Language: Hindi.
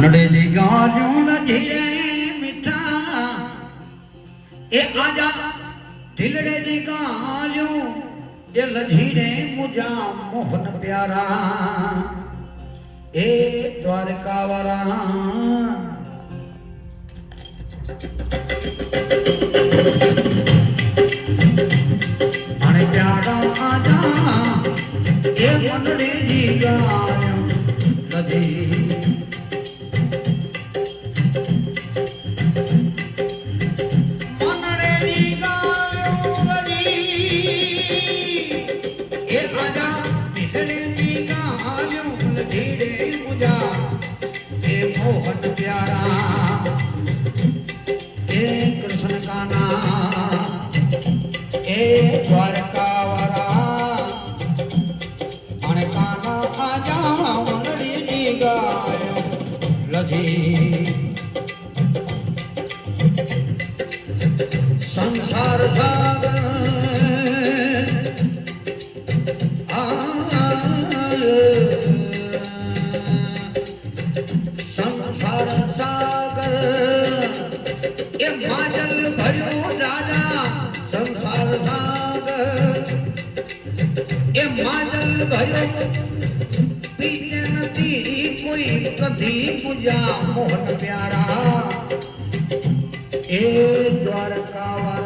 नड़े दी गालियों लजीरे मिठा ए आजा दिलड़े दी गालियों ए लजीरे मुझा मोहन प्यारा ए द्वारका वारा अने प्यारा आजा ए मनड़े दी गालियों लजीरे मोहन प्यारा ए कृष्ण का नाम ए द्वारका वारा अण काना आजा मनड़ी दी गायो लगी संसार सागर संसार सागर ए माजल भरियो दादा संसार सागर ए माजल भरियो पीते नदी कोई कभी पूजा मोहन प्यारा ए द्वारका वाला